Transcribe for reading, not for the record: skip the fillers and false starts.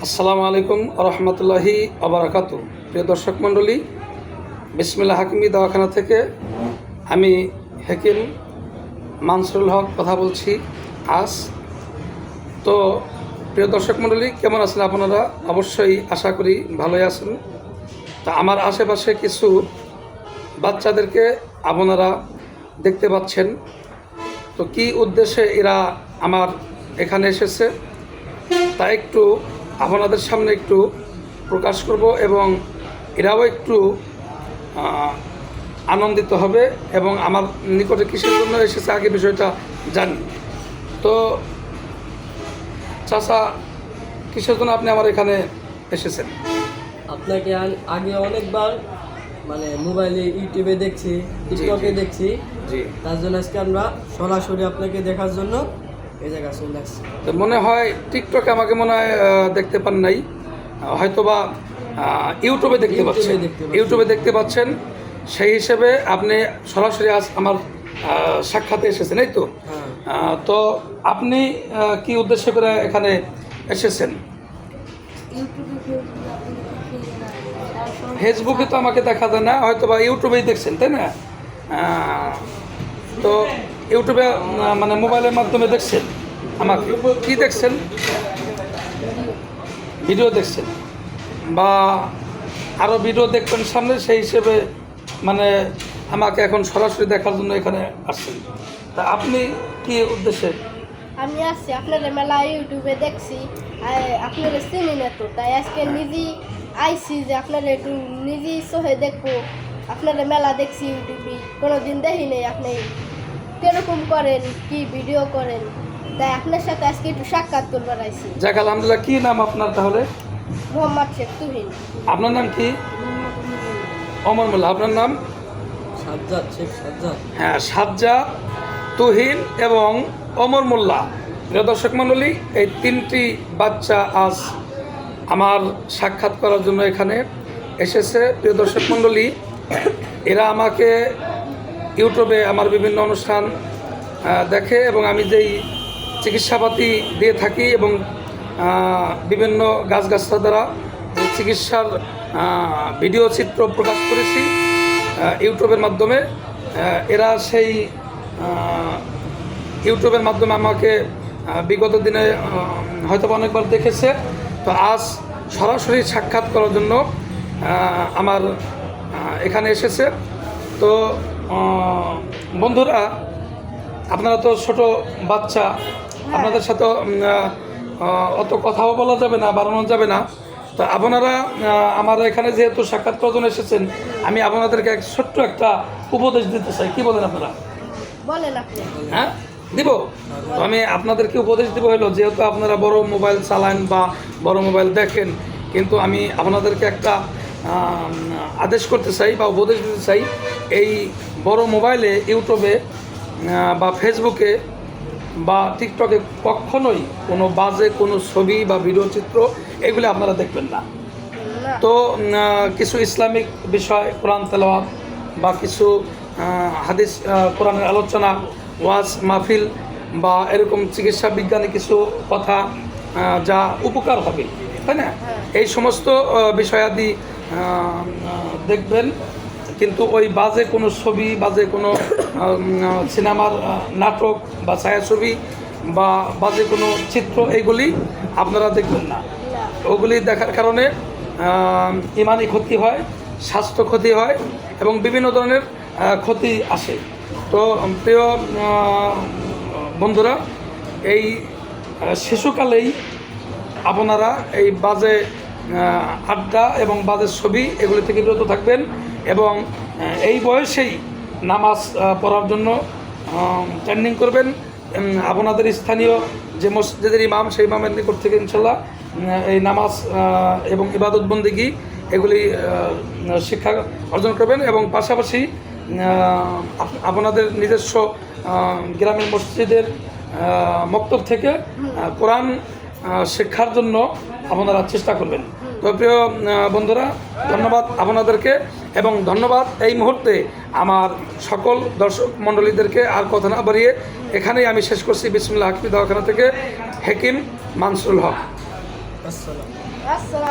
আসসালামু আলাইকুম রহমতুল্লাহি আবরাকাতু। প্রিয় দর্শক মণ্ডলী, বিসমিল্লাহ হাকিমি দওয়াখানা থেকে আমি হাকিম মানসুরুল হক কথা বলছি আজ। তো প্রিয় দর্শক মণ্ডলী, কেমন আছেন আপনারা? অবশ্যই আশা করি ভালোই আছেন। তা আমার আশেপাশে কিছু বাচ্চাদেরকে আপনারা দেখতে পাচ্ছেন। তো কি উদ্দেশ্যে এরা আমার এখানে এসেছে তা একটু আপনাদের সামনে একটু প্রকাশ করব এবং এরাও একটু আনন্দিত হবে এবং আমার নিকটে কিসের জন্য এসেছে আগে বিষয়টা জানি। তো চাচা, কিসের জন্য আপনি আমার এখানে এসেছেন? আপনাকে আগে অনেকবার মোবাইলে ইউটিউবে দেখছি, টিকটকে দেখছি। জি, তার জন্য আজকে আমরা সরাসরি আপনাকে দেখার জন্য এই জায়গায় চলে আসছি। তো মনে হয় টিকটকে আমাকে মনে হয় দেখতে পান নাই, হয়তোবা ইউটিউবে দেখতে পাচ্ছেন। ইউটিউবে দেখতে পাচ্ছেন, সেই হিসেবে আপনি সরাসরি আজ আমার সাক্ষাতে এসেছেন, এই তো? তো আপনি কি উদ্দেশ্য করে এখানে এসেছেন? ফেসবুকে তো আমাকে দেখা যায় না, হয়তোবা ইউটিউবেই দেখছেন, তাই না? তো ইউটিউবে মানে মোবাইলের মাধ্যমে দেখছেন আমাকে। কি দেখছেন? ভিডিও দেখছেন বা আরও ভিডিও দেখবেন সামনে, সেই হিসেবে মানে আমাকে এখন সরাসরি দেখার জন্য এখানে আসছেন। তা আপনি কি উদ্দেশ্যে? আমি আসছি আপনাদের মেলা ইউটিউবে দেখছি, আপনারা চিনি না তো, তাই আজকে নিজেই আইসি যে আপনারা একটু নিজেই চোখে দেখবো। আপনাদের মেলা দেখছি ইউটিউবে, কোনোদিন দেখি নেই আপনি কিরকম করেন, কি ভিডিও করেন, তাই আপনার সাথে আজকে একটু সাক্ষাৎ করবার আইসি। যাক আলহামদুলিল্লাহ। কি নাম আপনার তাহলে? মোহাম্মদ শেখ তুহিন। আপনার নাম কি? অমর মোল্লা। আপনার নাম? সাজ্জাদ, শেখ সাজ্জাদ। হ্যাঁ, সাজ্জাদ, তুহিন এবং অমর মোল্লা। প্রিয় দর্শক মণ্ডলী, এই তিনটি বাচ্চা আজ আমার সাক্ষাৎ করার জন্য এখানে এসেছে। প্রিয় দর্শক মণ্ডলী, এরা আমাকে ইউটিউবে আমার বিভিন্ন অনুষ্ঠান দেখে এবং আমি যেই চিকিৎসাপাতি দিয়ে থাকি এবং বিভিন্ন গাছগাছরা দ্বারা চিকিৎসার ভিডিও চিত্র প্রকাশ করেছি ইউটিউবের মাধ্যমে। এরা সেই ইউটিউবের মাধ্যমে আমাকে বিগত দিনে হয়তো অনেকবার দেখেছে। তো আজ সরাসরি সাক্ষাৎ করার জন্য আমার এখানে এসেছে। তো বন্ধুরা, আপনারা তো ছোট বাচ্চা, আপনাদের সাথে অত কথাও বলা যাবে না, বাড়ানো যাবে না। তো আপনারা আমার এখানে যেহেতু সাক্ষাৎ করার জন্য এসেছেন, আমি আপনাদেরকে ছোট্ট একটা উপদেশ দিতে চাই। কি বলেন আপনারা? বলেন আপনি। হ্যাঁ, দিব। তো আমি আপনাদেরকে উপদেশ দিব হলো, যেহেতু আপনারা বড় মোবাইল চালান বা বড় মোবাইল দেখেন, কিন্তু আমি আপনাদেরকে একটা আদেশ করতে চাই বা উপদেশ দিতে চাই। এই বড় মোবাইলে ইউটিউবে বা ফেসবুকে বা টিকটকে কখনোই কোনো বাজে কোনো ছবি বা ভিডিও চিত্র এগুলি আপনারা দেখবেন না। তো কিছু ইসলামিক বিষয়, কোরআন তেলাওয়াত বা কিছু হাদিস, কোরআনের আলোচনা, ওয়াজ মাহফিল বা এরকম চিকিৎসা বিজ্ঞানে কিছু কথা যা উপকার হবে, তাই না? এই সমস্ত বিষয়াদি দেখবেন। কিন্তু ওই বাজে কোনো ছবি, বাজে কোনো সিনেমার নাটক বা ছায়াছবি বা বাজে কোনো চিত্র, এইগুলি আপনারা দেখবেন না। ওগুলি দেখার কারণে ইমানি ক্ষতি হয়, স্বাস্থ্য ক্ষতি হয় এবং বিভিন্ন ধরনের ক্ষতি আসে। তো প্রিয় বন্ধুরা, এই শিশুকালেই আপনারা এই বাজে আড্ডা এবং বাজে ছবি এগুলি থেকে বিরত থাকবেন এবং এই বয়সেই নামাজ পড়ার জন্য ট্রেনিং করবেন। আপনাদের স্থানীয় যে মসজিদের ইমাম, সেই ইমামের নিকট থেকে ইনশাল্লাহ এই নামাজ এবং ইবাদত বন্দেগী এগুলি শিক্ষা অর্জন করবেন এবং পাশাপাশি আপনাদের নিজস্ব গ্রামের মসজিদের মক্তব থেকে কোরআন শিক্ষার জন্য আপনারা চেষ্টা করবেন। তো প্রিয় বন্ধুরা, ধন্যবাদ আপনাদেরকে এবং ধন্যবাদ এই মুহূর্তে আমার সকল দর্শক মণ্ডলীদেরকে। আর কথা না বাড়িয়ে এখানেই আমি শেষ করছি। বিসমিল্লাহ হাকিমি দওয়াখানা থেকে হাকিম মানসুরুল হক। আসসালাম। আসসালাম।